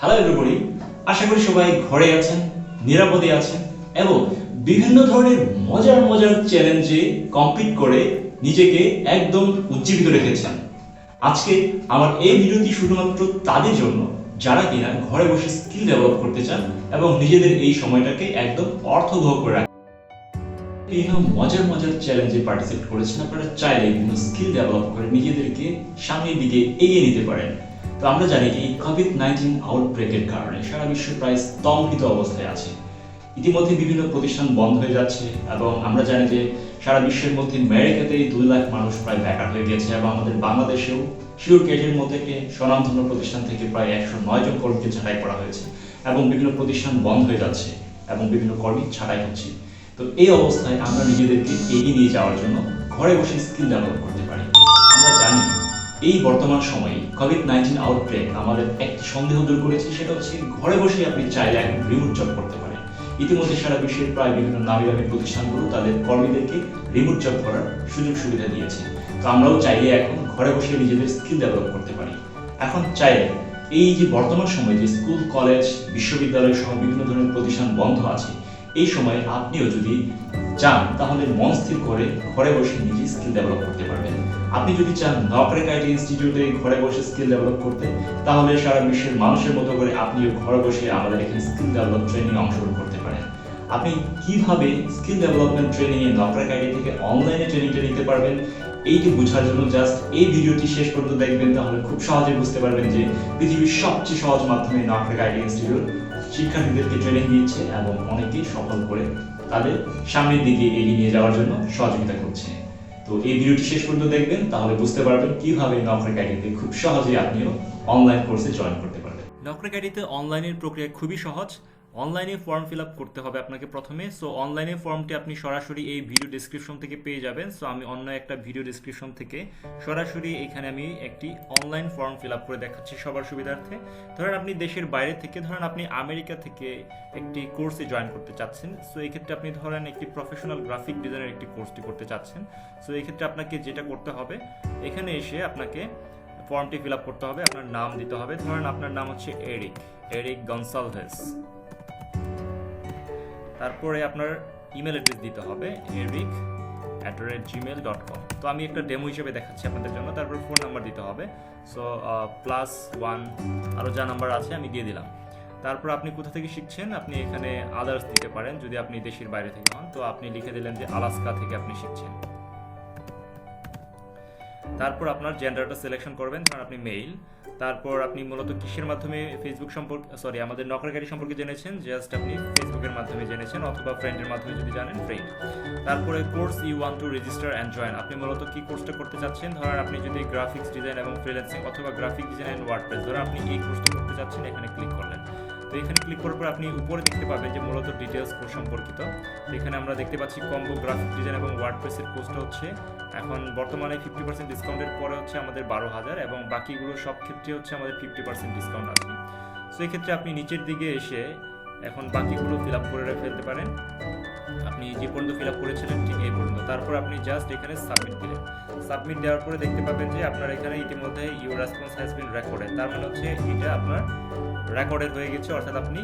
Hello everybody, আশা করি সবাই ঘরে আছেন, নিরাপদে আছেন এবং বিভিন্ন ধরনের মজার মজার চ্যালেঞ্জে কমপ্লিট করে নিজেকে একদম উজ্জীবিত রেখেছেন। আজকে আমার এই ভিডিওটি শুধুমাত্র তাদের জন্য যারা কিনা ঘরে বসে স্কিল ডেভেলপ করতে চান এবং নিজেদের এই সময়টাকে একদম অর্থবহ করে রাখেন। বিভিন্ন মজার মজার চ্যালেঞ্জে পার্টিসিপেট করেছেন। আপনারা চাইলে বিভিন্ন স্কিল ডেভেলপ করে নিজেদেরকে সামনের দিকে এগিয়ে নিতে পারেন। তো আমরা জানি এই কোভিড-19 আউটব্রেকের কারণে সারা বিশ্ব প্রায় স্তম্ভিত অবস্থায় আছে। ইতিমধ্যে বিভিন্ন প্রতিষ্ঠান বন্ধ হয়ে যাচ্ছে এবং আমরা জানি যে সারা বিশ্বের মধ্যে আমেরিকাতেই 2 লাখ মানুষ প্রায় বেকার হয়ে গেছে এবং আমাদের বাংলাদেশেও শিওর কেজের মধ্যে স্বনামধন্য প্রতিষ্ঠান থেকে প্রায় 109 জন কর্মীকে ছাঁটাই করা হয়েছে এবং বিভিন্ন প্রতিষ্ঠান বন্ধ হয়ে যাচ্ছে এবং বিভিন্ন কর্মী ছাঁটাই হচ্ছে। তো এই অবস্থায় আমরা নিজেদেরকে এগিয়ে নিয়ে যাওয়ার জন্য ঘরে বসে স্কিল ডেভেলপ করতে পারি। আমরা জানি এই বর্তমান সময়ে কোভিড-19 আউটব্রেক আমাদের একটি সন্দেহ দূর করেছে, সেটা হচ্ছে ঘরে বসে আপনি চাইলে এখন রিমোট জব করতে পারেন। ইতিমধ্যে সারা বিশ্বের প্রায় বিভিন্ন নামী দামি প্রতিষ্ঠানগুলো তাদের কর্মীদেরকে রিমোট জব করার সুযোগ সুবিধা দিয়েছে। তো আমরাও চাইলে এখন ঘরে বসে নিজেদের স্কিল ডেভেলপ করতে পারি। এখন চাইলে এই যে বর্তমান সময়ে যে স্কুল, কলেজ, বিশ্ববিদ্যালয় সহ বিভিন্ন ধরনের প্রতিষ্ঠান বন্ধ আছে, এই সময়ে আপনিও যদি চান তাহলে মন স্থির করে ঘরে বসে নিজে স্কিল ডেভেলপ করতে পারবেন। আপনি যদি চান নকরেক আইটি ইনস্টিটিউটে ঘরে বসে স্কিল ডেভেলপ করতে, তাহলে সারা বিশ্বের মানুষের মতো করে আপনিও ঘরে বসে আমাদের এখানে স্কিল ডেভেলপ ট্রেনিং অংশগ্রহণ করতে পারেন। আপনি কিভাবে skill development training A Nokrek IT থেকে অনলাইনে ট্রেনিংটা নিতে পারবেন, এইটি বোঝার জন্য জাস্ট এই ভিডিওটি শেষ পর্যন্ত দেখবেন, তাহলে খুব সহজে বুঝতে পারবেন যে পৃথিবীর সবচেয়ে সহজ মাধ্যমে নকরেক আইটি ইনস্টিটিউট শিক্ষার্থীদেরকে ট্রেনিং দিচ্ছে এবং অনেকেই সফল করে তাদের সামনের দিকে এগিয়ে নিয়ে যাওয়ার জন্য সহযোগিতা করছে। তো এই ভিডিওটি শেষ পর্যন্ত দেখবেন, তাহলে বুঝতে পারবেন কিভাবে নকরেক আইটিতে খুব সহজে আপনিও অনলাইন কোর্সে জয়েন করতে পারবেন। নকরেক আইডিতে অনলাইনের প্রক্রিয়া খুবই সহজ। অনলাইনে ফর্ম ফিল আপ করতে হবে আপনাকে প্রথমে। সো অনলাইনে ফর্মটি আপনি সরাসরি এই ভিডিও ডেসক্রিপশন থেকে পেয়ে যাবেন। সো আমি অন্য একটা ভিডিও ডেসক্রিপশন থেকে সরাসরি এখানে আমি একটি অনলাইন ফর্ম ফিল আপ করে দেখাচ্ছি সবার সুবিধার্থে। ধরেন আপনি দেশের বাইরে থেকে, ধরেন আপনি আমেরিকা থেকে একটি কোর্সে জয়েন করতে চাচ্ছেন। সো এই ক্ষেত্রে আপনি ধরেন একটি প্রফেশনাল গ্রাফিক ডিজাইনের একটি কোর্সটি করতে চাচ্ছেন। সো এই ক্ষেত্রে আপনাকে যেটা করতে হবে, এখানে এসে আপনাকে ফর্মটি ফিল আপ করতে হবে, আপনার নাম দিতে হবে। ধরেন আপনার নাম হচ্ছে এরিক গনসালভেস। তারপরে আপনার ইমেল অ্যাড্রেস দিতে হবে eric@gmail.com। তো আমি একটা ডেমো হিসেবে দেখাচ্ছি আপনাদের জন্য। তারপর ফোন নাম্বার দিতে হবে। সো +1 আরও যা নাম্বার আছে আমি দিয়ে দিলাম। তারপর আপনি কোথা থেকে শিখছেন, আপনি এখানে আদার্স দিতে পারেন যদি আপনি দেশের বাইরে থেকে হন। তো আপনি লিখে দিলেন যে আলাস্কা থেকে আপনি শিখছেন। তারপর আপনার জেন্ডারটা সিলেকশন করবেন, কারণ আপনি মেইল। তারপর আপনি মূলত কিসের মাধ্যমে ফেসবুক সম্পর্কে আমাদের নকরেক আইডি সম্পর্কে জেনেছেন, জাস্ট আপনি ফেসবুকের মাধ্যমে জেনেছেন অথবা ফ্রেন্ডের মাধ্যমে যদি জানেন ফ্রেন্ড। তারপরে course you want to register and join, আপনি মূলত কি কোর্সটা করতে চাচ্ছেন। ধরেন আপনি যদি গ্রাফিক্স ডিজাইন এবং ফ্রিল্যান্সিং অথবা গ্রাফিক ডিজাইন অ্যান্ড ওয়ার্ডপ্রেস, ধরেন আপনি এই কোর্সটা করতে চাচ্ছেন, এখানে ক্লিক করলেন। তো এখানে ক্লিক করার পর আপনি উপরে দেখতে পাবেন যে মূলত ডিটেলস কোর্স সম্পর্কিত। এখানে আমরা দেখতে পাচ্ছি কম্বো গ্রাফিক ডিজাইন এবং ওয়ার্ডপ্রেসের কোর্সটা হচ্ছে এখন বর্তমানে 50% ডিসকাউন্টের পরে হচ্ছে আমাদের 12,000 এবং বাকিগুলো সব ক্ষেত্রে হচ্ছে আমাদের 50% ডিসকাউন্ট আছে। সো এই ক্ষেত্রে আপনি নিচের দিকে এসে এখন বাকিগুলো ফিল আপ করে ফেলতে পারেন। আপনি যে পর্যন্ত ফিল আপ করেছিলেন ঠিক এই পর্যন্ত। তারপর আপনি জাস্ট এখানে সাবমিট দিলেন। সাবমিট দেওয়ার পরে দেখতে পাবেন যে আপনার এখানে ইতিমধ্যে your response has been recorded. তার মানে হচ্ছে এটা আপনার রেকর্ডেড হয়ে গেছে, অর্থাৎ আপনি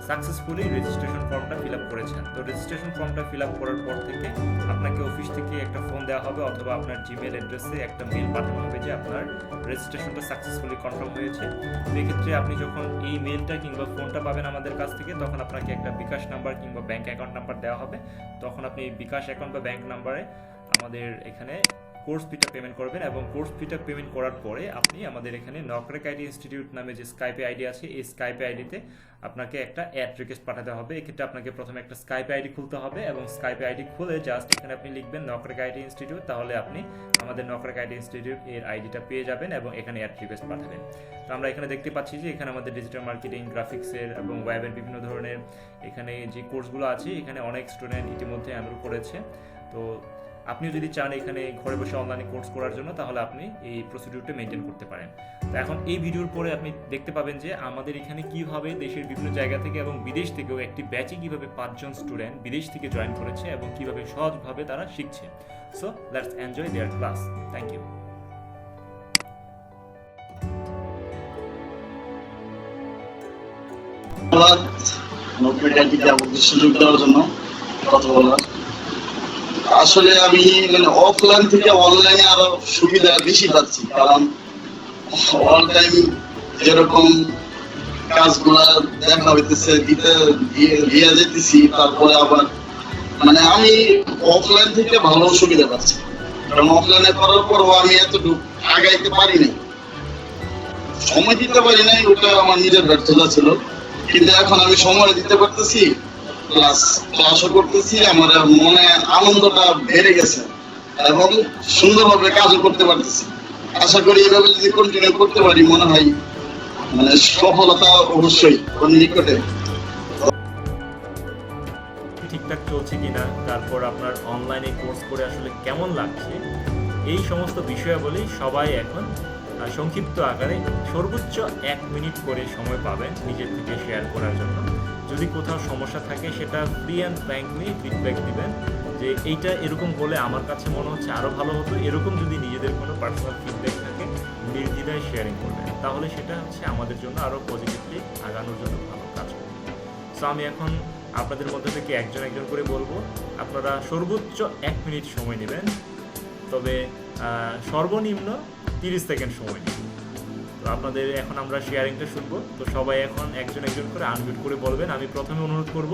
সাকসেসফুলি রেজিস্ট্রেশন ফর্মটা ফিল আপ করেছেন। তো রেজিস্ট্রেশন ফর্মটা ফিল আপ করার পর থেকে আপনাকে অফিস থেকে একটা ফোন দেওয়া হবে অথবা আপনার জিমেল অ্যাড্রেসে একটা মেল পাঠানো হবে যে আপনার রেজিস্ট্রেশনটা সাকসেসফুলি কনফার্ম হয়েছে। তো এক্ষেত্রে আপনি যখন এই মেলটা কিংবা ফোনটা পাবেন আমাদের কাছ থেকে, তখন আপনাকে একটা বিকাশ নাম্বার কিংবা ব্যাংক অ্যাকাউন্ট নাম্বার দেওয়া হবে। তখন আপনি বিকাশ অ্যাকাউন্ট বা ব্যাংক নাম্বারে আমাদের এখানে কোর্স ফিটা পেমেন্ট করবেন এবং কোর্স ফিটা পেমেন্ট করার পরে আপনি আমাদের এখানে নকরেক আইটি ইনস্টিটিউট নামে যে স্কাইপে আইডি আছে, এই স্কাইপে আইডিতে আপনাকে একটা অ্যাড রিকোয়েস্ট পাঠাতে হবে। এক্ষেত্রে আপনাকে প্রথমে একটা স্কাইপে আইডি খুলতে হবে এবং স্কাইপে আইডি খুলে জাস্ট এখানে আপনি লিখবেন নকরেক আইটি ইনস্টিটিউট, তাহলে আপনি আমাদের নকরেক আইটি ইনস্টিটিউট এর আইডিটা পেয়ে যাবেন এবং এখানে অ্যাড রিকোয়েস্ট পাঠাবেন। তো আমরা এখানে দেখতে পাচ্ছি যে এখানে আমাদের ডিজিটাল মার্কেটিং, গ্রাফিক্সের এবং ওয়েবের বিভিন্ন ধরনের এখানে যে কোর্সগুলো আছে, এখানে অনেক স্টুডেন্ট ইতিমধ্যে এনরোল করেছে। তো আপনিও যদি চান এখানে ঘরে বসে অনলাইনে কোর্স করার জন্য, তাহলে আপনি এই প্রসিডিউরটা মেনটেন করতে পারেন। তো এখন এই ভিডিওর পরে আপনি দেখতে পাবেন যে আমাদের এখানে কিভাবে দেশের বিভিন্ন জায়গা থেকে এবং বিদেশ থেকেও একটি ব্যাচে কিভাবে 5 জন স্টুডেন্ট বিদেশ থেকে জয়েন করেছে এবং কিভাবে সহজভাবে তারা শিখছে। So let's enjoy their class. Thank you. ধন্যবাদ নকমিডিয়াকে আমাকে সুযোগ দেওয়ার জন্য কথা বলার। আসলে আমি অফলাইন থেকে অনলাইনে আরো সুবিধা বেশি পাচ্ছি, কারণ অল টাইম যেরকম কাজগুলা দেখা হইতেছে দিয়ে যেতেছি, তারপরে আবার আমি অফলাইন থেকে ভালো সুবিধা পাচ্ছি, কারণ অফলাইনে করার পরও আমি এতটুকু আগাইতে পারি নাই, সময় দিতে পারি নাই, ওটা আমার নিজের ব্যর্থতা ছিল। কিন্তু এখন আমি সময় দিতে পারতেছি, প্লাস ক্লাসও করতেছি, আমার মনে আনন্দটা বেড়ে গেছে এবং সুন্দরভাবে কাজও করতে পারতেছি। আশা করি এভাবে যদি কন্টিনিউ করতে পারি, মনে হয় সফলতা অবশ্যই নিকটে। ঠিকঠাক চলছে কিনা, তারপর আপনার অনলাইনে কোর্স করে আসলে কেমন লাগছে, এই সমস্ত বিষয়াবলী সবাই এখন সংক্ষিপ্ত আকারে সর্বোচ্চ 1 মিনিট করে সময় পাবেন নিজের থেকে শেয়ার করার জন্য। যদি কোথাও সমস্যা থাকে সেটা ফ্রি অ্যান্ড ফ্র্যাঙ্কলি ফিডব্যাক দিবেন যে এইটা এরকম হলে আমার কাছে মনে হচ্ছে আরও ভালো হতো, এরকম যদি নিজেদের কোনো পার্সোনাল ফিডব্যাক থাকে নির্দ্বিধায় শেয়ারিং করবেন, তাহলে সেটা হচ্ছে আমাদের জন্য আরও পজিটিভলি আগানোর জন্য ভালো কাজ করবে। সো আমি এখন আপনাদের মধ্যে থেকে একজন একজন করে বলবো, আপনারা সর্বোচ্চ 1 মিনিট সময় নেবেন, তবে সর্বনিম্ন 30 সেকেন্ড সময় নেবেন। তো আপনাদের এখন আমরা শেয়ারিংটা শুনবো, তো সবাই এখন একজন একজন করে আনমিউট করে বলবেন। আমি প্রথমে অনুরোধ করব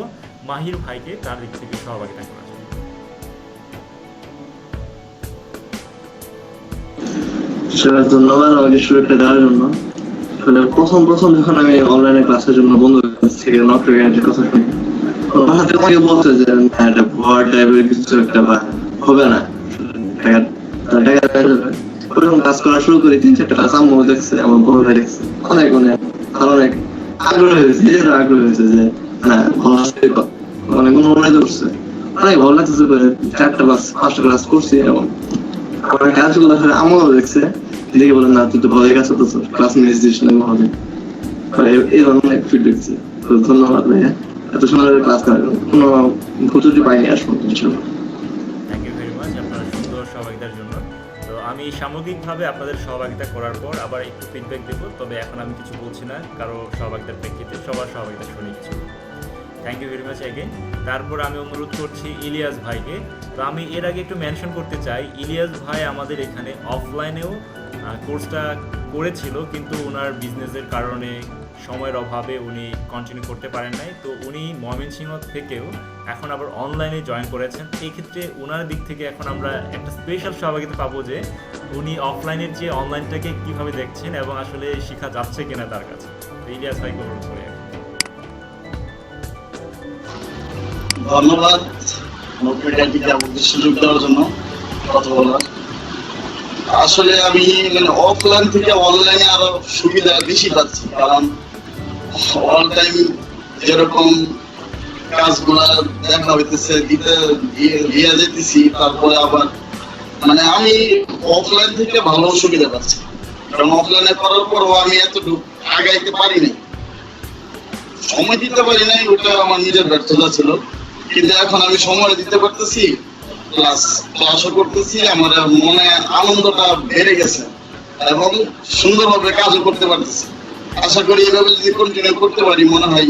মাহির ভাইকে তার দিক থেকে সহযোগিতা করার জন্য। ধন্যবাদ আমাকে সুযোগটা দেওয়ার জন্য। প্রথম যখন আমি অনলাইনে ক্লাসের জন্য বন্ধুদের কাছ থেকে নকমিডিয়ার কথা শুনি, হাতে অনেকে বলছে যে এটা ভুয়া টাইপের কিছু একটা বা হবে না, ওরকম কাজ করা শুরু করি। 3-4টা ক্লাস আম্মু দেখছে, আমার বড় ভাই দেখছে, অনেক অনেক আগ্রহ হয়েছে, নিজেরও আগ্রহ হয়েছে যে না ভালো অনেক অনুপ্রাণিত করছে, অনেক ভালো লাগতেছে। 4টা ক্লাস 5টা ক্লাস করছি এবং আমার কাজগুলো আমারও দেখছে, দেখে বলেন না তুই তো ভালোই কাজ করতেছ, ক্লাস মিস দিস না ভাবে, এই ধরনের ফিডব্যাক দিচ্ছে। তো ধন্যবাদ ভাইয়া এত সুন্দর ক্লাস করার জন্য, কোনো ভুতুটি পাইনি আসবো। থ্যাংক ইউ ভেরি মাচ আপনার সুন্দর সহযোগিতার জন্য। তো আমি সামগ্রিকভাবে আপনাদের সহযোগিতা করার পর আবার একটু ফিডব্যাক দেবো, তবে এখন আমি কিছু বলছি না কারো সহযোগিতার প্রেক্ষিতে, সবার সহযোগিতা শুনে কিছু। Thank you very much again. তারপর আমি অনুরোধ করছি ইলিয়াস ভাইকে। তো আমি এর আগে একটু মেনশন করতে চাই, ইলিয়াস ভাই আমাদের এখানে অফলাইনেও কোর্সটা করেছিল, কিন্তু ওনার বিজনেসের কারণে সময়ের অভাবে উনি কন্টিনিউ করতে পারেন নাই। তো উনি ময়মনসিংহ থেকেও এখন আবার অনলাইনে জয়েন করেছেন। এই ক্ষেত্রে ওনার দিক থেকে এখন আমরা একটা স্পেশাল সহযোগিতা পাবো যে উনি অফলাইনের যে অনলাইনটাকে কীভাবে দেখছেন এবং আসলে শেখা যাচ্ছে কিনা তার কাছে। তো ইলিয়াস ভাইকে অনুরোধ করি। ধন্যবাদ নকমিডিয়াকে আমাকে সুযোগ দেওয়ার জন্য কথা বলার। আসলে আমি অফলাইন থেকে অনলাইনে আরো সুবিধা বেশি পাচ্ছি, কারণ অল টাইম যেরকম কাজগুলা দেখা হইতেছে দিয়ে যেতেছি, তারপরে আবার আমি অফলাইন থেকে ভালো সুবিধা পাচ্ছি, কারণ অফলাইনে করার পরও আমি এতটুকু আগাইতে পারি নাই, সময় দিতে পারি নাই, ওটা আমার নিজের ব্যর্থতা ছিল। কিন্তু এখন আমি সময় দিতে পারতেছি, প্লাস ক্লাসও করতেছি, আমার মনে আনন্দটা বেড়ে গেছে এবং সুন্দরভাবে কাজও করতে পারতেছি। আশা করি এভাবে যদি কন্টিনিউ করতে পারি, মনে হয়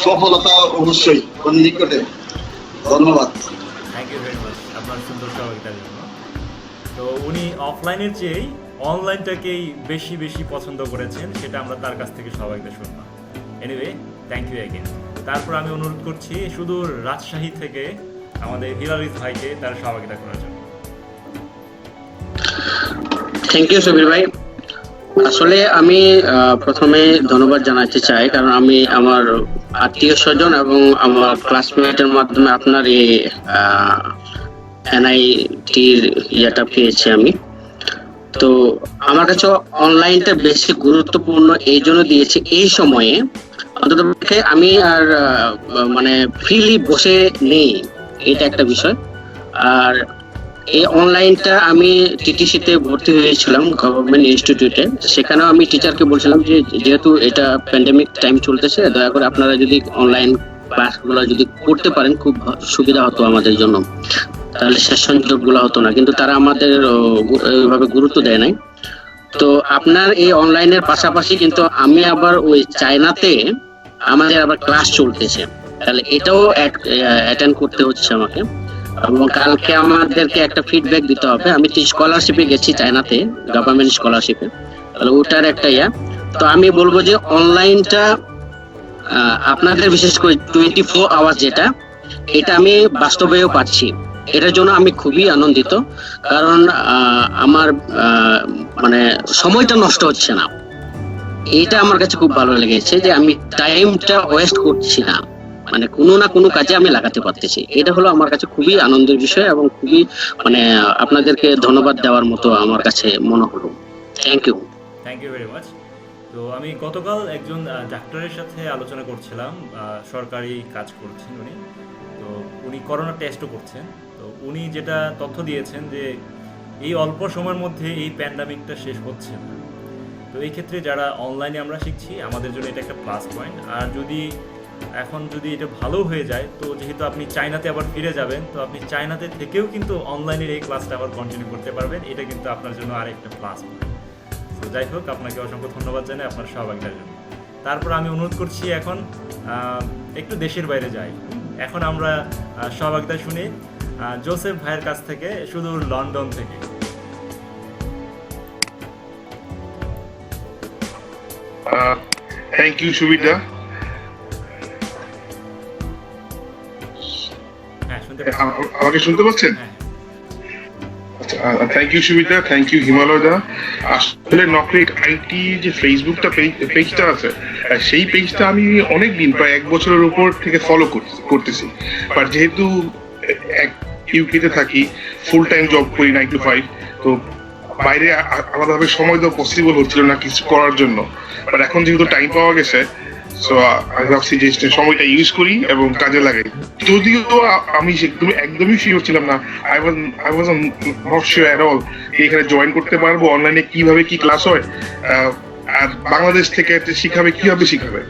সফলতা অবশ্যই নিকটে। ধন্যবাদ। থ্যাংক ইউ ভেরি মাচ আপনার সুন্দর সহযোগিতার জন্য। তো উনি অফলাইনের চেয়েই অনলাইনটাকেই বেশি বেশি পছন্দ করেছেন, সেটা আমরা তার কাছ থেকে সহযোগিতা শুনলাম। Anyway thank you again. তারপর আমি অনুরোধ করছি সুদূর রাজশাহী থেকে আমাদের হিলারিস ভাইকে তার সহযোগিতা করার জন্য। থ্যাংক ইউ সুবীর ভাই। আসলে আমি প্রথমে ধন্যবাদ জানাতে চাই, কারণ আমি আমার আত্মীয় স্বজন এবং আমার ক্লাসমেটের মাধ্যমে আপনার এই এনআইটির ইয়েটা পেয়েছি আমি। তো আমার কাছে অনলাইনটা বেশি গুরুত্বপূর্ণ এই জন্য দিয়েছে, এই সময়ে অন্তত আমি আর ফ্রিলি বসে নেই, এটা একটা বিষয়। আর এই অনলাইনটা আমি টিটিসিতে ভর্তি হয়েছিলাম গভর্নমেন্ট ইনস্টিটিউটে, সেখানেও আমি টিচারকে বলছিলাম যে যেহেতু এটা প্যান্ডেমিক টাইম চলতেছে, দয়া করে আপনারা যদি অনলাইন ক্লাসগুলো যদি করতে পারেন খুব সুবিধা হতো আমাদের জন্য, তাহলে সেশন গুলো হতো না। কিন্তু তারা আমাদের ওইভাবে গুরুত্ব দেয় নাই। তো আপনার এই অনলাইনের পাশাপাশি কিন্তু আমি আবার ওই চায়নাতে আমাদের আবার ক্লাস চলতেছে, তাহলে এটাও অ্যাটেন্ড করতে হচ্ছে আমাকে। এবং কালকে আমাদেরকে একটা ফিডব্যাক দিতে হবে। আমি তো স্কলারশিপে গেছি চায়নাতে, গভর্নমেন্ট স্কলারশিপে, তাহলে ওটার একটা তো আমি বলবো যে অনলাইনটা আপনাদের বিশেষ করে 24 আওয়ার যেটা, এটা আমি বাস্তবেও পাচ্ছি। এটার জন্য আমি খুবই আনন্দিত, কারণ আমার মানে সময়টা নষ্ট হচ্ছে না। এটা আমার কাছে খুব ভালো লেগেছে যে আমি টাইমটা ওয়েস্ট করছি না, মানে কোনো না কোনো কাজে আমি লাগাতে পারতেছি। এটা হলো আমার কাছে খুবই আনন্দের বিষয় এবং খুবই মানে আপনাদেরকে ধন্যবাদ দেওয়ার মতো আমার কাছে মনে হলো। Thank you very much. তো আমি গতকাল একজন ডাক্তারের সাথে আলোচনা করছিলাম, সরকারি কাজ করছেন উনি। তো উনি করোনা টেস্টও করছেন। তো উনি যেটা তথ্য দিয়েছেন যে এই অল্প সময়ের মধ্যে এই প্যান্ডামিকটা শেষ হচ্ছে না। তো এই ক্ষেত্রে যারা অনলাইনে আমরা শিখছি, আমাদের জন্য এটা একটা প্লাস পয়েন্ট। আর যদি এটা ভালো হয়ে যায়, তো যেহেতু আপনি চায়নাতে আবার ফিরে যাবেন, তো আপনি চায়নাতে থেকেও কিন্তু অনলাইনের এই ক্লাসটা আবার কন্টিনিউ করতে পারবেন। এটা কিন্তু আপনার জন্য আরেকটা প্লাস পয়েন্ট। তো যাই হোক, আপনাকে অসংখ্য ধন্যবাদ জানাই আপনার সহভাগিতার জন্য। তারপর আমি অনুরোধ করছি এখন একটু দেশের বাইরে যাই। এখন আমরা সহভাগিতা শুনি জোসেফ ভাইয়ের কাছ থেকে, সুদূর লন্ডন থেকে। থ্যাংক ইউ সুবিধা। হ্যাঁ, শুনতে পাচ্ছি। আমাকে শুনতে পাচ্ছেন? হ্যাঁ। আচ্ছা, থ্যাংক ইউ সুবিধা, থ্যাংক ইউ হিমালয় দা। আসলে নকরিক আইটি যে ফেসবুকটা পেজটা আছে, সেই পেজটা আমি অনেক দিন, প্রায় 1 বছরের উপর থেকে ফলো করতেছি। বাট যেহেতু ইউকেতে থাকি, ফুল টাইম জব করি 9 to 5, তো বাইরে আলাদাভাবে সময় দেওয়া পসিবল হচ্ছিল না কিছু করার জন্য। বাট এখন যেহেতু টাইম পাওয়া গেছে, সো আমি ভাবছি যে সময়টা ইউজ করি এবং কাজে লাগাই। যদিও আমি একদমই শিওর ছিলাম না, I was not sure at all এখানে জয়েন করতে পারবো, অনলাইনে কিভাবে কি ক্লাস হয়, আর বাংলাদেশ থেকে কিভাবে শিখাবে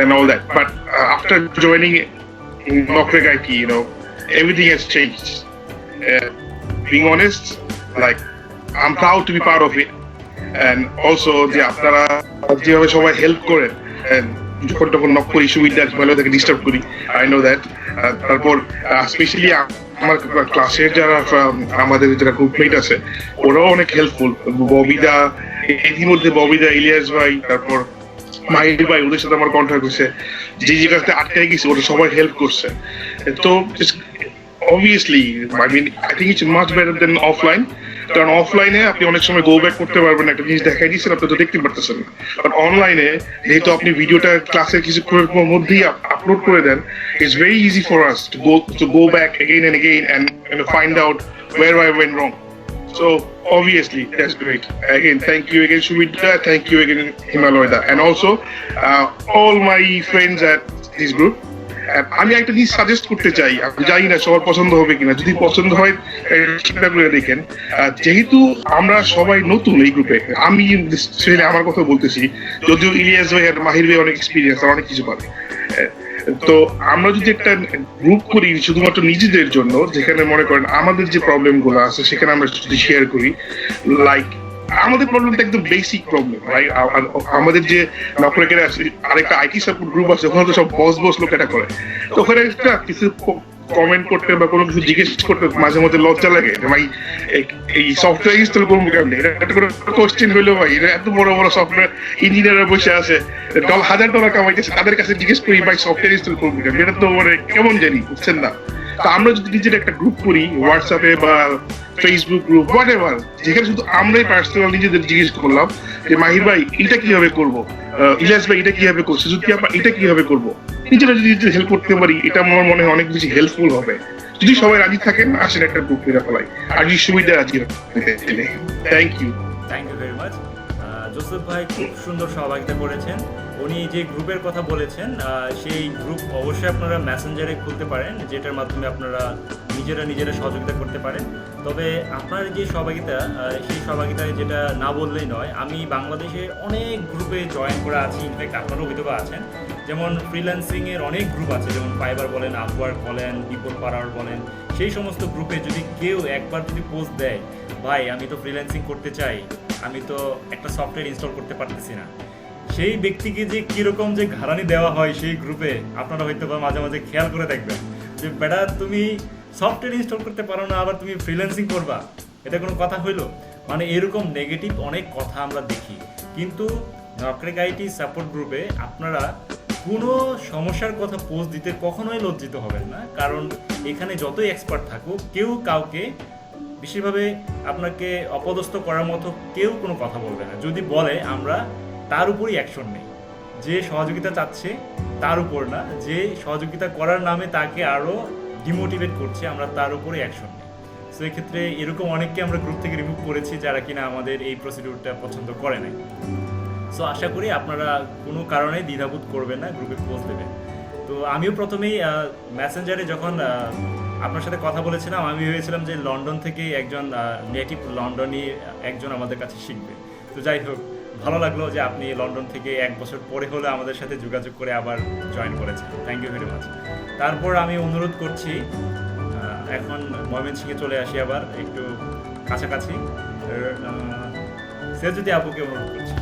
and all that. But after joining Nocrec IT, everything has changed. Being honest, like I'm proud to be part of it, and also যে আপনারা যেভাবে সবাই হেল্প করেন, যখন তখন নক করি, সুবিধা ভালো থেকে ডিস্টার্ব করি, আই নো দ্যাট। তারপর স্পেশালি আমার ক্লাসের যারা আমাদের যারা গ্রুপমেট আছে, ওরাও অনেক হেল্পফুল। ববিদা, ইতিমধ্যে ববিদা, ইলিয়াস ভাই, তারপর মাহির ভাই, ওদের সাথে আমার কন্ট্যাক্ট হয়েছে। যে জায়গাতে আটকে গেছে ওরা সবাই হেল্প করছে। তো obviously, I mean, I think it's much better than offline. কারণ অফলাইনে আপনি অনেক সময় গো ব্যাক করতে পারবেন, একটা জিনিস দেখাই দিচ্ছেন, আপনি তো দেখতে পারতেছেন না। বাট অনলাইনে যেহেতু আপনি ভিডিওটা ক্লাসের কিছুক্ষণের মধ্যেই আপলোড করে দেন, it's very easy for us to go back again and again and find out where I went wrong. So obviously that's great. Again, thank you again Shubhita, thank you again Himaloida, and also all my friends at this group. আমি একটা জিনিস suggest করতে চাই, আমি জানি না সবার পছন্দ হবে কিনা, যদি পছন্দ হয় চিন্তা করে দেখেন। যেহেতু আমরা সবাই নতুন এই গ্রুপে, আমি আমার কথা বলতেছি, যদিও ইলিয়াস ভাই আর মাহির ভাই অনেক এক্সপিরিয়েন্স আর অনেক কিছু পাবে, তো আমরা যদি একটা গ্রুপ করি শুধুমাত্র নিজেদের জন্য, যেখানে মনে করেন আমাদের যে প্রবলেম গুলো আছে সেখানে আমরা যদি শেয়ার করি, লাইক আমাদের প্রবলেমটা একদম বেসিক প্রবলেম, রাইট? আমাদের যে নকরেকের আরেকটা আইটি সাপোর্ট গ্রুপ আছে, ওখানে তো সব বস লোক এটা করে, তো ওখানে একটা কিছু কমেন্ট করতে বা কোনো কিছু জিজ্ঞেস করতে মাঝে মধ্যে লজ্জা লাগে। ভাই এই সফটওয়্যার ইনস্টল করবো কেমনি, এটা একটা করে কোশ্চেন হইলো, ভাই এত বড় বড় সফটওয়্যার ইঞ্জিনিয়াররা বসে আছে, $1,000 কামাইতেছে, তাদের কাছে জিজ্ঞেস করি ভাই সফটওয়্যার ইনস্টল করবো কেমনি, এটা তো মানে কেমন জানি, বুঝছেন না? তো আমরা যদি নিজের একটা গ্রুপ করি, হোয়াটসঅ্যাপে বা ফেসবুক গ্রুপ, হোয়াটএভার, যেখানে শুধু আমরাই পার্সোনাল নিজেদের জিজ্ঞেস করলাম যে মাহির ভাই এটা কিভাবে করবো, ইলিয়াস ভাই এটা কিভাবে করছে, যদি আমরা এটা কিভাবে করবো, নিজেরা যদি হেল্প করতে পারি, এটা আমার মনে হয় অনেক বেশি হেল্পফুল হবে। যদি সবাই রাজি থাকেন, আসেন একটা গ্রুপ করে ফেলাই, আর যদি সুবিধা রাজি thank you very much. Joseph ভাই খুব সুন্দর সহভাগিতা করেছেন। উনি যে গ্রুপের কথা বলেছেন, সেই গ্রুপ অবশ্যই আপনারা মেসেঞ্জারে খুলতে পারেন, যেটার মাধ্যমে আপনারা নিজেরা সহযোগিতা করতে পারেন। তবে আপনার যে সহভাগিতা, সেই সহভাগিতায় যেটা না বললেই নয়, আমি বাংলাদেশে অনেক গ্রুপে জয়েন করা আছি, ইনফ্যাক্ট আপনারাও হয়তো আছেন। যেমন ফ্রিল্যান্সিংয়ের অনেক গ্রুপ আছে, যেমন ফাইবার বলেন, আপওয়ার্ক বলেন, পিপল পাওয়ার বলেন, সেই সমস্ত গ্রুপে যদি কেউ একবার যদি পোস্ট দেয়, ভাই আমি তো ফ্রিল্যান্সিং করতে চাই, আমি তো একটা সফটওয়্যার ইনস্টল করতে পারতেছি না, সেই ব্যক্তিকে যে কিরকম যে ঘাড়ানি দেওয়া হয় সেই গ্রুপে, আপনারা হয়তো বা মাঝে মাঝে খেয়াল করে দেখবেন যে বেটা তুমি সফটওয়্যার ইনস্টল করতে পারো না, আবার তুমি ফ্রিল্যান্সিং করবা, এটা কোনো কথা হইলো? মানে এরকম নেগেটিভ অনেক কথা আমরা দেখি। কিন্তু নকরেক আইটি সাপোর্ট গ্রুপে আপনারা কোনো সমস্যার কথা পোস্ট দিতে কখনোই লজ্জিত হবেন না, কারণ এখানে যতই এক্সপার্ট থাকুক কেউ কাউকে বিশেষভাবে আপনাকে অপদস্থ করার মতো কেউ কোনো কথা বলবে না। যদি বলে আমরা তার উপরই অ্যাকশন নেই, যে সহযোগিতা চাচ্ছে তার উপর না, যে সহযোগিতা করার নামে তাকে আরও ডিমোটিভেট করছে আমরা তার উপরই অ্যাকশন নেই। সো এক্ষেত্রে এরকম অনেককে আমরা গ্রুপ থেকে রিমুভ করেছি যারা কিনা আমাদের এই প্রসিডিউরটা পছন্দ করে নাই। সো আশা করি আপনারা কোনো কারণে দ্বিধাবোধ করবেন না গ্রুপে পোস্ট দেবেন। তো আমিও প্রথমেই মেসেঞ্জারে যখন আপনার সাথে কথা বলেছিলাম আমি ভেবেছিলাম যে লন্ডন থেকে একজন নেটিভ লন্ডনী একজন আমাদের কাছে শিখবে। তো যাই হোক, ভালো লাগলো যে আপনি লন্ডন থেকে 1 বছর পরে হলে আমাদের সাথে যোগাযোগ করে আবার জয়েন করেছেন। Thank you very much. তারপর আমি অনুরোধ করছি এখন ময়মনসিংহে চলে আসি আবার একটু কাছাকাছি, সে যদি আপুকে অনুরোধ করছি।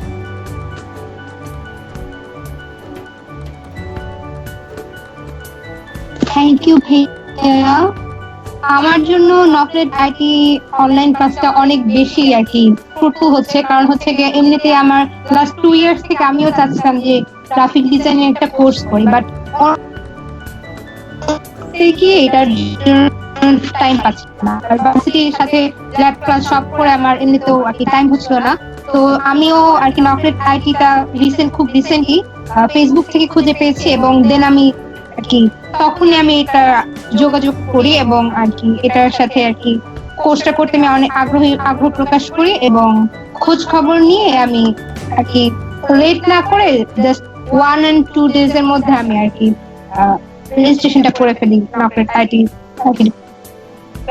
থ্যাংক ইউ ভাইয়া। আমার জন্য নকরেক আইটি অনলাইন ক্লাসটা অনেক বেশি আর কি ফ্রুটফুল হচ্ছে, কারণ হচ্ছে গিয়ে এমনিতে আমার লাস্ট 2 ইয়ার্স থেকে আমিও চাচ্ছিলাম যে গ্রাফিক ডিজাইনের একটা কোর্স করি, বাট কি এটার টাইম পাচ্ছি না, আর ভার্সিটির সাথে ল্যাব ক্লাস সব করে আমার এমনিতেও আর কি টাইম হচ্ছিল না। তো আমিও আর কি নকরেক আইটিটা খুব রিসেন্টলি ফেসবুক থেকে খুঁজে পেয়েছি, এবং দেন আমি আর কি তখনই আমি এটা যোগাযোগ করি এবং আর কি এটার সাথে আর কি কোর্সটা করতে আমি অনেক আগ্রহ প্রকাশ করি, এবং খোঁজ খবর নিয়ে আমি আর কি লেট না করে জাস্ট 1 and 2 days এর মধ্যে আমি আর কি রেজিস্ট্রেশনটা করে ফেলি নকরেক আইটি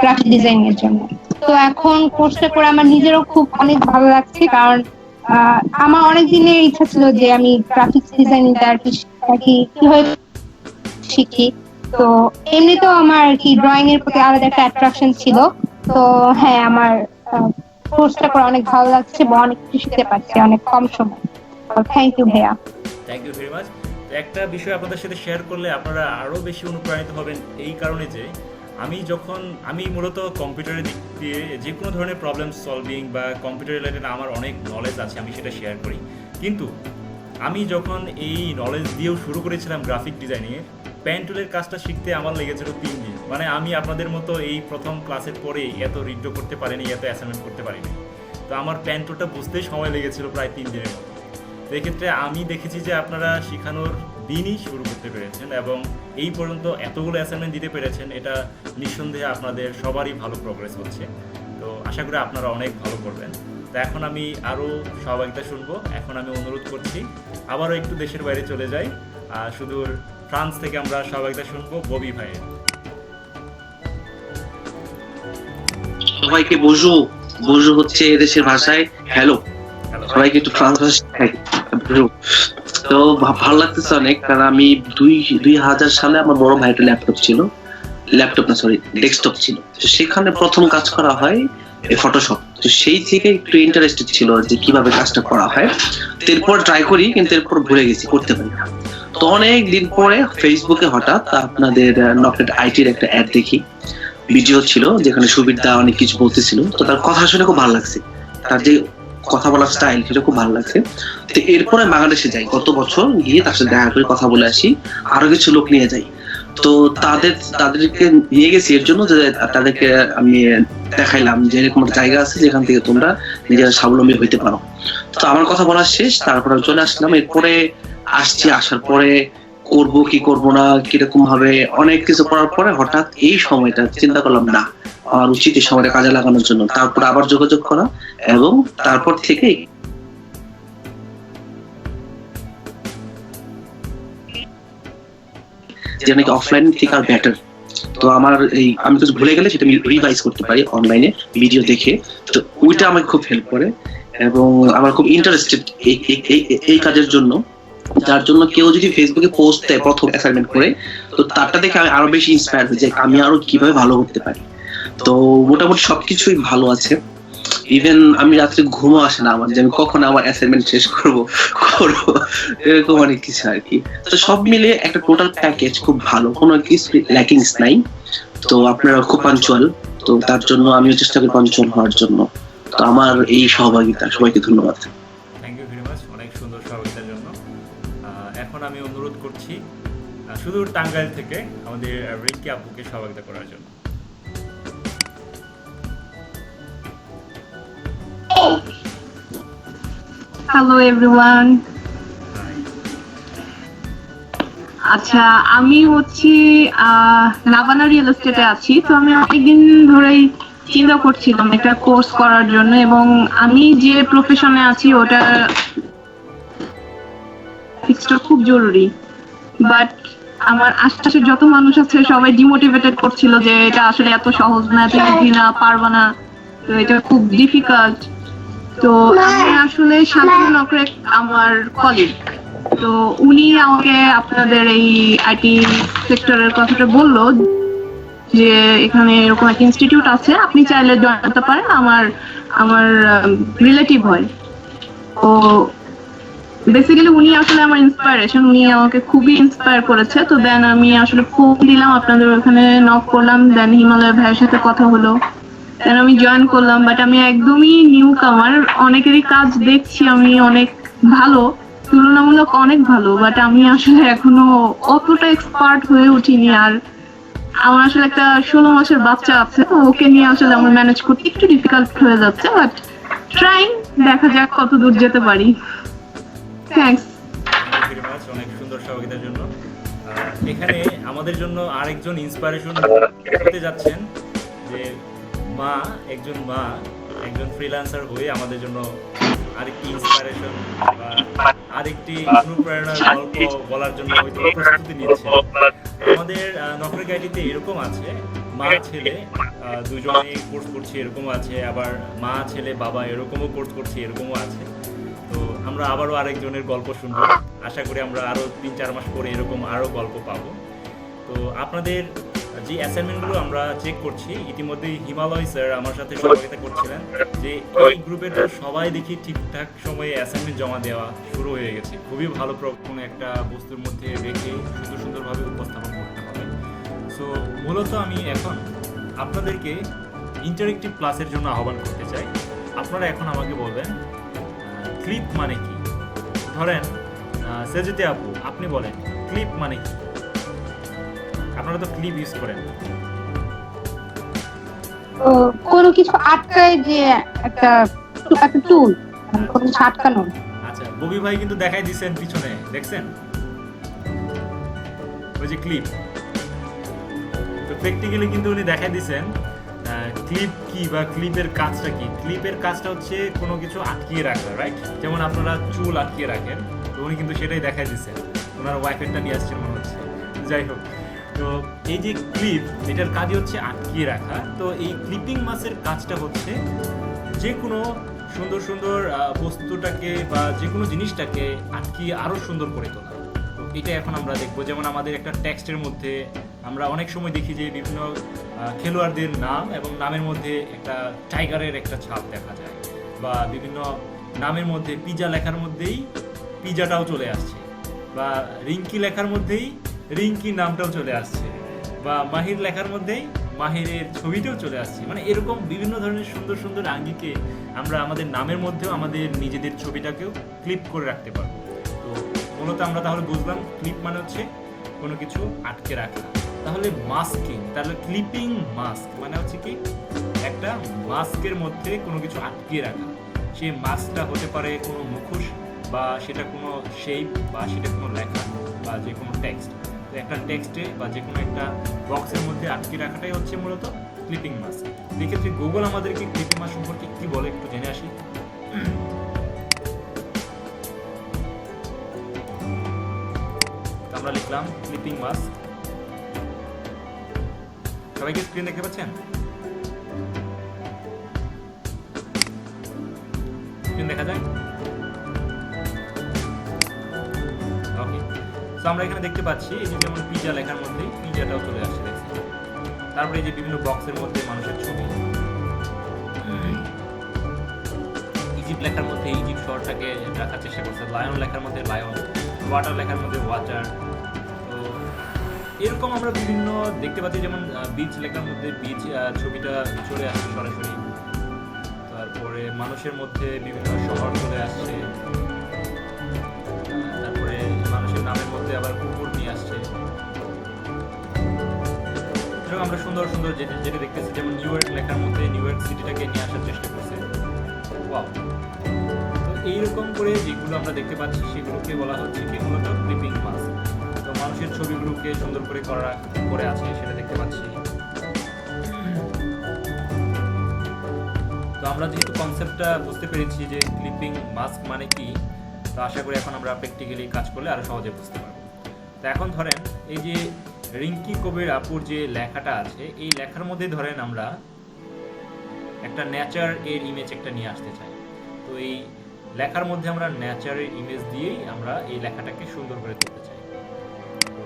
গ্রাফিক ডিজাইনিং এর জন্য। তো এখন কোর্সটা করে আমার নিজেরও খুব অনেক ভালো লাগছে, কারণ আমার অনেক দিনের ইচ্ছা ছিল যে আমি গ্রাফিক্স ডিজাইনিংটা আর কি কিভাবে শিখি। তো এমনিতেও আমার আর কি ড্রয়িং এর প্রতি আলাদা একটা অ্যাট্রাকশন ছিল। তো হ্যাঁ, আমার কোর্সটা করে অনেক ভালো লাগছে এবং অনেক কিছু শিখতে পারছি অনেক কম সময়। থ্যাংক ইউ ভাইয়া। Thank you very much. একটা বিষয় আপনাদের সাথে শেয়ার করলে আপনারা আরও বেশি অনুপ্রাণিত হবেন, এই কারণে যে আমি মূলত কম্পিউটারের দিক দিয়ে যে কোনো ধরনের প্রবলেম সলভিং বা কম্পিউটার রিলেটেড আমার অনেক নলেজ আছে, আমি সেটা শেয়ার করি। কিন্তু আমি যখন এই নলেজ দিয়েও শুরু করেছিলাম গ্রাফিক ডিজাইনিংয়ে, পেন টুলের কাজটা শিখতে আমার লেগেছিল 3 দিন। মানে আমি আপনাদের মতো এই প্রথম ক্লাসের পরে এত রিড করতে পারিনি, এত অ্যাসাইনমেন্ট করতে পারিনি। তো আমার পেন টুলটা বুঝতেই সময় লেগেছিল প্রায় 3 দিনের মতো। তো এক্ষেত্রে আমি দেখেছি যে আপনারা শেখানোর দিনই শুরু করতে পেরেছেন এবং এই পর্যন্ত এতগুলো অ্যাসাইনমেন্ট দিতে পেরেছেন, এটা নিঃসন্দেহে আপনাদের সবারই ভালো প্রোগ্রেস হচ্ছে। তো আশা করি আপনারা অনেক ভালো করবেন। তো এখন আমি আরও সহযোগিতা শুনবো। এখন আমি অনুরোধ করছি আবারও একটু দেশের বাইরে চলে যাই, সুদূর ফ্রান্স থেকে আমরা সহযোগিতা শুনবো ববি ভাইয়ের। সবাইকে বজু হচ্ছে এদেশের ভাষায় হ্যালো, সবাইকে একটু ফ্রান্স ভাষা শেখাই। তো ভালো লাগতেছে অনেক, কারণ আমি 2000 সালে আমার বড় ভাইয়ের ডেস্কটপ ছিল, তো সেখানে প্রথম কাজ করা হয় ফটোশপ। তো সেই থেকে একটু ইন্টারেস্টেড ছিল যে কিভাবে কাজটা করা হয়। এরপর ট্রাই করি, কিন্তু এরপর ভুলে গেছি, করতে পারি না। তো অনেক দিন পরে ফেসবুকে হঠাৎ আপনাদের নকরেক আইটির একটা অ্যাড দেখি, ভিডিও ছিল যেখানে সুবীর দা অনেক কিছু বলতেছিল। তো তার কথা শুনে খুব ভালো লাগছে, তার যে কথা বলার স্টাইল সেটা খুব ভালো লাগছে। তো এরপরে বাংলাদেশে যাই, গত বছর গিয়ে তার সাথে দেখা করে কথা বলে আসি, আরো কিছু লোক নিয়ে যাই। তো তাদেরকে নিয়ে গেছি এর জন্য যে তাদেরকে আমি দেখাইলাম যে এরকম একটা জায়গা আছে যেখান থেকে তোমরা নিজেরা স্বাবলম্বী হইতে পারো। তো আমার কথা বলা শেষ, তারপরে চলে আসলাম। এরপরে আসার পরে করব কি করব না, কিরকম ভাবে অনেক কিছু করার পরে হঠাৎ এই সময়টা চিন্তা করলাম, না আমার উচিত এই সময়টা কাজে লাগানোর জন্য। তারপর আবার যোগাযোগ করা, এবং তারপর থেকে যে নাকি অফলাইন থেকে আর বেটার। তো আমার আমি কিছু ভুলে গেলে সেটা আমি রিভাইজ করতে পারি অনলাইনে ভিডিও দেখে। তো ওইটা আমাকে খুব হেল্প করে এবং আমার খুব ইন্টারেস্টেড এই কাজের জন্য। যার জন্য কেউ যদি ফেসবুকে পোস্ট দেয় প্রথম অ্যাসাইনমেন্ট করে, তো তারটা দেখে আমি আরো বেশি ইন্সপায়ার হই যে আমি আরো কিভাবে ভালো করতে পারি। তো মোটামুটি সবকিছুই ভালো আছে। ইভেন আমি রাত্রে ঘুমও আসে না আমার, যে আমি কখন আমার অ্যাসাইনমেন্ট শেষ করবো এরকম অনেক কিছু আর কি। তো সব মিলে একটা টোটাল প্যাকেজ খুব ভালো, কোনো কিছু ল্যাকিংস নাই। তো আপনারা খুব পাঞ্চুয়াল, তো তার জন্য আমিও চেষ্টা করি পাঞ্চুয়াল হওয়ার জন্য। তো আমার এই সহভাগিতা, সবাইকে ধন্যবাদ। থ্যাংক ইউ ভেরি মাচ অনেক সুন্দর সহযোগিতার জন্য। এখন আমি অনুরোধ করছি সুদূর টাঙ্গাইল থেকে আমাদের রিঙ্কি আপুকে সহযোগিতা করার জন্য। Hello everyone. আচ্ছা, আমি হচ্ছি নাবানা রিয়েল এস্টেটে আছি। তো আমি অনেকদিন ধরেই চিন্তা করছিলাম একটা কোর্স করার জন্য, এবং আমি যে প্রফেশনে আছি ওটা ফিক্সটা খুব জরুরি। বাট আমার আশপাশে যত মানুষ আছে সবাই ডিমোটিভেটেড করছিল যে এটা আসলে এত সহজ না, তুমি না পারবা না, তো এটা খুব ডিফিকাল্ট। তো আমি আসলে শান্তনু নকরেক আমার কলিগ, তো উনি আমাকে আপনাদের এই আইটি সেক্টরের কথাটা বললো যে এখানে এরকম একটা ইনস্টিটিউট আছে, আপনি চাইলে জয়েন করতে পারেন, আমার রিলেটিভ হয়। তো বেসিক্যালি উনি আসলে আমার ইন্সপায়ারেশন, উনি আমাকে খুবই ইন্সপায়ার করেছে। তো দেন আমি আসলে ফোন দিলাম, আপনাদের ওখানে নক করলাম, দেন হিমালয় ভাইয়ের সাথে কথা হলো, দেন আমি জয়েন করলাম। বাট আমি একদমই নিউ কামার, অনেকেরই কাজ দেখছি আমি অনেক ভালো, তুলনামূলক অনেক ভালো, বাট আমি আসলে এখনো অতটা এক্সপার্ট হয়ে উঠিনি। আর আমার আসলে একটা 16 মাসের বাচ্চা আছে, তো ওকে নিয়ে আসলে আমার ম্যানেজ করতে একটু ডিফিকাল্ট হয়ে যাচ্ছে, বাট ট্রাইং, দেখা যাক কত দূর যেতে পারি। Thanks. Thank you very much অনেক সুন্দর সহযোগিতার জন্য। এখানে আমাদের জন্য আরেকজন ইন্সপিরেশন হতে যাচ্ছেন, যে একজন মা একজন ফ্রিল্যান্সার হয়ে আমাদের জন্য আরেকটি ইন্সপিরেশন বা আরেকটি অনুপ্রেরণার গল্প বলার জন্য হয়তো প্রস্তুতি নিচ্ছে। আমাদের নকরেক আইটিতে এরকম আছে, মা ছেলে দুজনেই কোর্স করছে এরকমও আছে, আবার মা ছেলে বাবা এরকমও কোর্স করছে এরকমও আছে। তো আমরা আবারও আরেকজনের গল্প শুনবো, আশা করি আমরা আরও 3-4 মাস পরে এরকম আরও গল্প পাবো। তো আপনাদের যে অ্যাসাইনমেন্টগুলো আমরা চেক করছি, ইতিমধ্যেই হিমালয় স্যার আমার সাথে সহযোগিতা করছিলেন যে এই গ্রুপের সবাই দেখি ঠিকঠাক সময়ে অ্যাসাইনমেন্ট জমা দেওয়া শুরু হয়ে গেছে। খুবই ভালো কোনো একটা বস্তুর মধ্যে রেখে সুন্দরভাবে উপস্থাপন করতে হবে। সো মূলত আমি এখন আপনাদেরকে ইন্টারেক্টিভ ক্লাসের জন্য আহ্বান করতে চাই। আপনারা এখন আমাকে বলবেন ক্লিপ মানে কি। ধরেন সেজিতে আপু, আপনি বলেন ক্লিপ মানে কি। আপনারা তো ক্লিপ ইউজ করেন। কোনো কিছু আটকায় যে একটা টুল, কোনো কিছু আটকানো। আচ্ছা, ববি ভাই কিন্তু দেখাই দিয়েছেন পিছনে, দেখছেন ওই যে ক্লিপ। তো প্র্যাকটিক্যালি কিন্তু উনি দেখাই দিয়েছেন ক্লিপ কি বা ক্লিপের কাজটা কি। ক্লিপের কাজটা হচ্ছে কোনো কিছু আটকিয়ে রাখা, রাইট? যেমন আপনারা চুল আটকিয়ে রাখেন, তো উনি কিন্তু সেটাই দেখাই দিয়েছেন। ওনার ওয়াইফেরটা নিয়ে আসছেন মনে হচ্ছে। যাই হোক, তো এই যে ক্লিপ, এটার কাজই হচ্ছে আটকিয়ে রাখা। তো এই ক্লিপিং মাসের কাজটা হচ্ছে যে কোনো সুন্দর বস্তুটাকে বা যে কোনো জিনিসটাকে আটকিয়ে আরও সুন্দর করে তোলা। তো এটা এখন আমরা দেখবো। যেমন আমাদের একটা টেক্সটের মধ্যে আমরা অনেক সময় দেখি যে বিভিন্ন খেলোয়াড়দের নাম এবং নামের মধ্যে একটা টাইগারের একটা ছাপ দেখা যায়, বা বিভিন্ন নামের মধ্যে পিজা লেখার মধ্যেই পিজাটাও চলে আসছে, বা রিঙ্কি লেখার মধ্যেই রিঙ্কি নামটাও চলে আসছে, বা মাহির লেখার মধ্যেই মাহিরের ছবিটাও চলে আসছে। মানে এরকম বিভিন্ন ধরনের সুন্দর আঙ্গিকে আমরা আমাদের নামের মধ্যেও আমাদের নিজেদের ছবিটাকেও ক্লিপ করে রাখতে পারবো। তো মূলত আমরা তাহলে বুঝলাম ক্লিপ মানে হচ্ছে কোনো কিছু আটকে রাখা। তাহলে মাস্কিং, তাহলে ক্লিপিং মাস্ক মানে হচ্ছে কি একটা মাস্কের মধ্যে কোনো কিছু আটকিয়ে রাখা। সেই মাস্কটা হতে পারে কোনো মুখোশ, বা সেটা কোনো শেপ, বা সেটা কোনো লেখা, বা যে কোনো টেক্সট। তো একটা টেক্সটে বা যে কোনো একটা বক্সের মধ্যে আটকে রাখাটাই হচ্ছে মূলত ক্লিপিং মাস্ক। এক্ষেত্রে গুগল আমাদেরকে ক্লিপিং মাস্ক সম্পর্কে কি বলে একটু জেনে আসি। আমরা লিখলাম ক্লিপিং মাস্ক। সবাইকে স্ক্রিন দেখতে পাচ্ছেন? স্ক্রিন দেখা যায়? ওকে, তো আমরা এখানে দেখতে পাচ্ছি এই যে যেমন পিজা লেখার মধ্যে পিজাটাও চলে আসছে, দেখছেন? তারপরে এই যে বিভিন্ন বক্সের মধ্যে মানুষের ছবি। লেখার মধ্যে ইজিপ্ট শহরটাকে রাখার চেষ্টা করছে, লায়ন লেখার মধ্যে লায়ন, ওয়াটার লেখার মধ্যে ওয়াটার। তো এরকম আমরা বিভিন্ন দেখতে পাচ্ছি, যেমন বিচ লেখার মধ্যে বিচ ছবিটা চলে আসছে সরাসরি। তারপরে মানুষের মধ্যে বিভিন্ন শহর চলে আসছে, তারপরে মানুষের নামের মধ্যে আবার কুকুর নিয়ে আসছে। এরকম আমরা সুন্দর সুন্দর যেটা দেখতেছি, যেমন নিউ ইয়র্ক লেখার মধ্যে নিউ ইয়র্ক সিটিটাকে নিয়ে আসার চেষ্টা করছে। ওয়াও! তো এইরকম করে যেগুলো আমরা দেখতে পাচ্ছি সেগুলোকে বলা হচ্ছে কি মূলত ক্লিপিং মাস্ক। তো মানুষের ছবিগুলোকে সুন্দর করে করে আছে সেটা দেখতে পাচ্ছি। তো আমরা যেহেতু কনসেপ্টটা বুঝতে পেরেছি যে ক্লিপিং মাস্ক মানে কি, তো আশা করি এখন আমরা প্র্যাকটিক্যালি কাজ করলে আরো সহজে বুঝতে পারবো। তো এখন ধরেন এই যে রিঙ্কি কবির আপুর যে লেখাটা আছে, এই লেখার মধ্যে ধরেন আমরা একটা নেচার এর ইমেজ একটা নিয়ে আসতে চাই। তো এই লেখার মধ্যে আমরা নেচারের ইমেজ দিয়েই আমরা এই লেখাটাকে সুন্দর করে তুলতে চাই। তো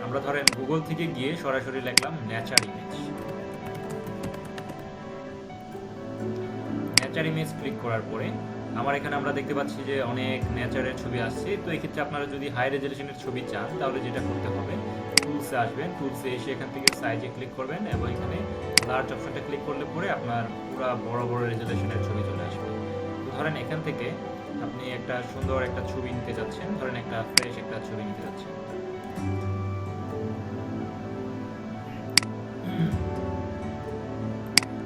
আমরা ধরেন গুগল থেকে গিয়ে সরাসরি লিখলাম nature image. Nature image click করার পরে আমার এখানে আমরা দেখতে পাচ্ছি যে অনেক নেচারের ছবি আসছে। তো এই ক্ষেত্রে আপনারা যদি হাই রেজলিউশনের ছবি চান তাহলে যেটা করতে হবে, টুলসে আসবেন, টুলসে এসে এখান থেকে সাইজে ক্লিক করবেন এবং এখানে লার্জ অপশনটা ক্লিক করলে পরে আপনার পুরো বড় বড় রেজলিউশনের ছবি চলে আসবে। তো ধরেন এখান থেকে আপনি একটা সুন্দর একটা ছবি নিতে যাচ্ছেন, ধরেন একটা ফ্রেশ একটা ছবি নিতে যাচ্ছেন।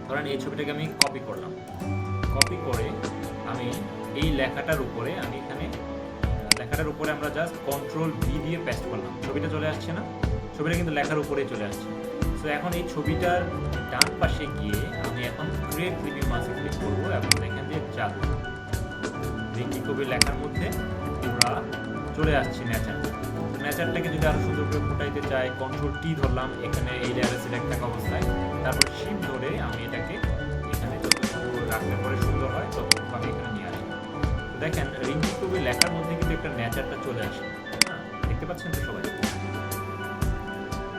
ধরেন এই ছবিটাকে আমি কপি করলাম, কপি করে আমি এই লেখাটার উপরে আমরা জাস্ট কন্ট্রোল ভি দিয়ে পেস্ট করলাম, ছবিটা চলে আসছে না? ছবিটা কিন্তু লেখার উপরেই চলে আসছে। সো এখন এই ছবিটার ডান পাশে গিয়ে আমি এখন ক্রিয়েট ক্লিপিং মাস্কে ক্লিক করবো এবং দেখেন যে চালু রিঙ্কি কবির লেখার মধ্যে পুরা চলে আসছে নেচারটাকে যদি আরো সুন্দর করে ফুটাইতে চাই, কন্ট্রোল টি ধরলাম, এখানে এই লেয়ারে সিলেক্ট থাকা অবস্থায়, তারপর শিফট ধরে আমি এটাকে এখানে যতটুকু রাখলে পরে সুন্দর হয় ততটুকু আমি এখানে নিয়ে আসি। দেখেন রিঙ্কি কবির লেখার মধ্যে কিন্তু একটা নেচারটা চলে আসে, দেখতে পাচ্ছেন তো সবাই?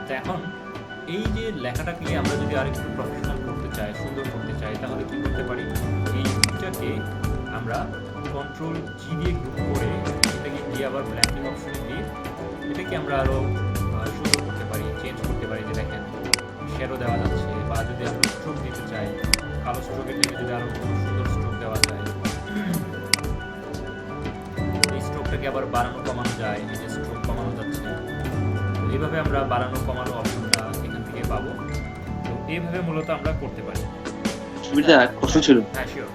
তো এখন এই যে লেখাটাকে আমরা যদি আরেকটু প্রফেশনাল করতে চাই, সুন্দর করতে চাই, তাহলে কি করতে পারি? এই দুটাকে আমরা কন্ট্রোল জি দিয়ে গ্রুপ করে এটাকে গিয়ে আবার ব্ল্যান্ডিং অপশনে দিয়ে এটাকে আমরা আরো সুন্দর করতে পারি, চেঞ্জ করতে পারি। যে দেখেন শ্যাডো দেওয়া যাচ্ছে, বা যদি আমরা স্ট্রোক দিতে চাই, কালো স্ট্রোকের থেকে যদি আরো সুন্দর স্ট্রোক দেওয়া যায়, এই স্ট্রোকটাকে আবার বাড়ানো কমানো যায়, এই যে স্ট্রোক কমানো যাচ্ছে। তো এইভাবে আমরা বাড়ানো কমানো অপশনটা এখান থেকে পাবো। তো এইভাবে মূলত আমরা করতে পারি। ছবিটা প্রশ্ন ছিল, হ্যাঁ শিওর।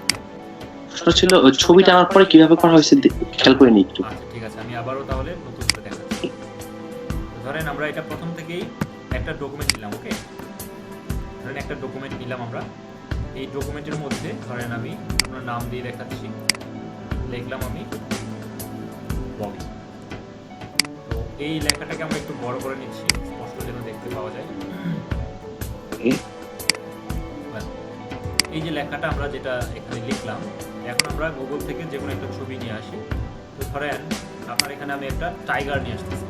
প্রশ্ন ছিল ওই ছবিটা আনার পরে কিভাবে করা হয়েছে খেয়াল করে নিই একটু। আচ্ছা ঠিক আছে, আমি আবারও তাহলে নতুন করে দেখাচ্ছি। ধরেন আমরা এটা প্রথম থেকেই একটা ডকুমেন্ট নিলাম, ওকে? ধরেন একটা ডকুমেন্ট নিলাম আমরা, এই ডকুমেন্টের মধ্যে ধরেন আমি আপনার নাম দিয়ে দেখাচ্ছি, লিখলাম আমি ববি। তো এই লেখাটাকে আমরা একটু বড় করে নিচ্ছি, স্পষ্ট যেন দেখতে পাওয়া যায়। এই যে লেখাটা আমরা যেটা এখানে লিখলাম, এখন আমরা গুগল থেকে যে কোনো একটা ছবি নিয়ে আসি। তো ধরেন আপনার এখানে আমি একটা টাইগার নিয়ে আসতেছি।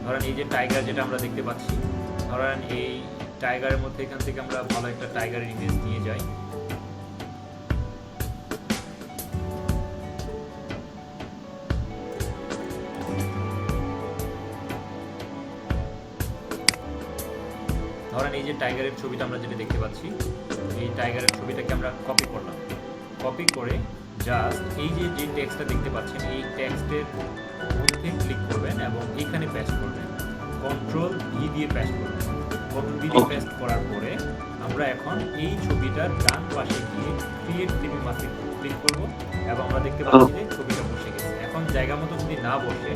ধরেন এই যে টাইগার যেটা আমরা দেখতে পাচ্ছি, ধরেন এই টাইগারের মধ্যে এখান থেকে আমরা ভালো একটা টাইগারের ইমেজ নিয়ে যাই। ধরেন এই যে টাইগারের ছবিটা আমরা যেটা দেখতে পাচ্ছি, এই টাইগারের ছবিটাকে আমরা কপি করলাম, কপি করে জাস্ট এই যে টেক্সটটা দেখতে পাচ্ছেন এই টেক্সটের মধ্যে ক্লিক করবেন এবং এখানে পেস্ট করবেন, কন্ট্রোল ভি দিয়ে পেস্ট করবেন। কন্ট্রোল ভি দিয়ে পেস্ট করার পরে আমরা এখন এই ছবিটার ডান পাশে গিয়ে ক্রিয়েট ক্লিপিং মাস্কে ক্লিক করব এবং আমরা দেখতে পাচ্ছি যে ছবিটা বসে গেছে। এখন জায়গা মতো যদি না বসে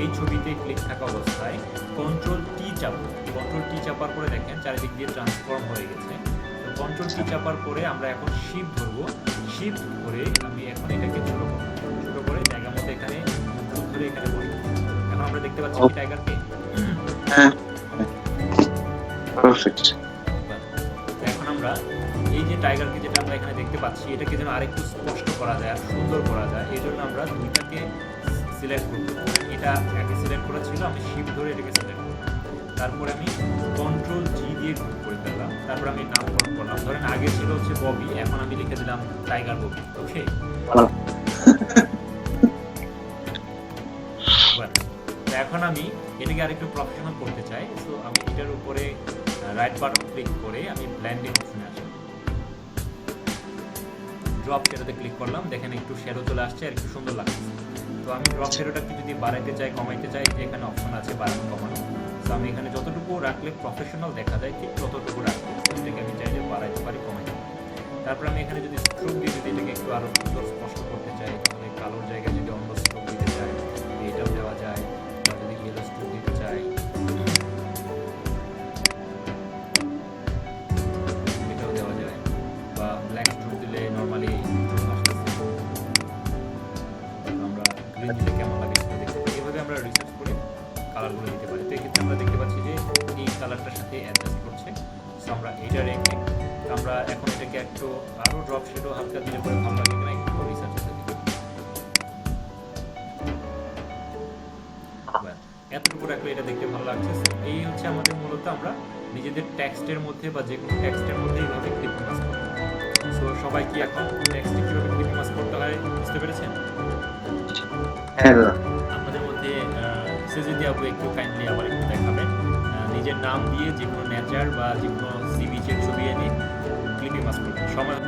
এই ছবিতে ক্লিক থাকা অবস্থায় কন্ট্রোল টি চাপবো, কন্ট্রোল টি চাপার পরে দেখেন চারিদিক দিয়ে ট্রান্সফর্ম হয়ে গেছে। তো কন্ট্রোল টি চাপার পরে আমরা এখন শিফট ধরবো, শিফট করে আমি এখন এটাকে ছোট করব, ছোট করে জায়গা মতো এখানে ধরে এখানে বসবো। এখন আমরা দেখতে পাচ্ছি টাইগারকে। হ্যাঁ পারফেক্ট। এখন আমরা এই যে টাইগারকে যেটা আমরা এখানে দেখতে পাচ্ছি এটাকে যেন আরেকটু স্পষ্ট করা যায় আর সুন্দর করা যায়, এই জন্য আমরা দুইটাকে সিলেক্ট করব। এটা একে সিলেক্ট করা ছিল, আমি শিফট ধরে এটাকে সিলেক্ট করব, তারপরে আমি কন্ট্রোল জি দিয়ে দিয়ে গ্রুপ করে ফেললাম। তারপর আমি নামকরণ করলাম, ধরেন আগে ছিল হচ্ছে ববি, এখন আমি লিখে দিলাম টাইগার ববি। ওকে, এখন আমি এটাকে আরেকটু প্রফেশনাল করতে চাই। সো আমি এটার উপরে রাইট বাটন ক্লিক করে আমি ব্লেন্ডিং অপশনে আসি, ড্রপ শ্যাডোতে ক্লিক করলাম, দেখেন একটু শ্যাডো চলে আসছে আর একটু সুন্দর লাগছে। তো আমি ড্রপ শ্যাডোটাকে যদি বাড়াইতে চাই কমাইতে চাই, যে এখানে অপশন আছে বাড়ানো কমানো, তো আমি এখানে যতটুকু রাখলে প্রফেশনাল দেখা যায় ঠিক ততটুকু রাখবো। এটাকে আমি চাইলে বাড়াইতে পারি কমাইতে পারি। তারপর আমি এখানে যদি স্ট্রোক দিয়ে যদি এটাকে একটু আরো সুন্দর স্পষ্ট করতে চাই, তাহলে কালোর জায়গায় যদি অন্য স্ট্রোক দিতে চাই এটাও দেওয়া যায়, বা যদি ইয়েলো স্ট্রোক দিতে চাই এটাও দেওয়া যায়, বা ব্ল্যাক স্ট্রোক দিলে নর্মালি আমরা গ্রিন দিলে কেমন লাগে সেটা দেখতে পারি। এভাবে আমরা রিসার্চ করে কালারগুলো দিতে পারি। তো এক্ষেত্রে আমরা দেখতে পাচ্ছি যে এই কালারটার সাথে অ্যাডজাস্ট করছে। সো আমরা এটা রেখে আমরা এখন এটাকে একটু আরো ড্রপ শ্যাডো হালকা দিলে পরে ভালো লাগে কিনা একটু রিসার্চ করে দিই। এতটুকু রাখলে এটা দেখতে ভালো লাগছে। এই হচ্ছে আমাদের মূলত আমরা নিজেদের টেক্সটের মধ্যে বা যে কোনো টেক্সটের মধ্যে এইভাবে ক্লিপিং মাস করতে পারি। সো সবাই কি এখন টেক্সটে কীভাবে ক্লিপিং মাস করতে হয় বুঝতে পেরেছেন? হ্যাঁ দাদা। আমাদের মধ্যে সেজেদি আপু একটু কাইন্ডলি আবার একটু দেখাবেন, নিজের নাম দিয়ে যে কোনো নেচার বা যে কোনো সি বিচের ছবি এনে ক্লিপিং মাস করবেন। সময়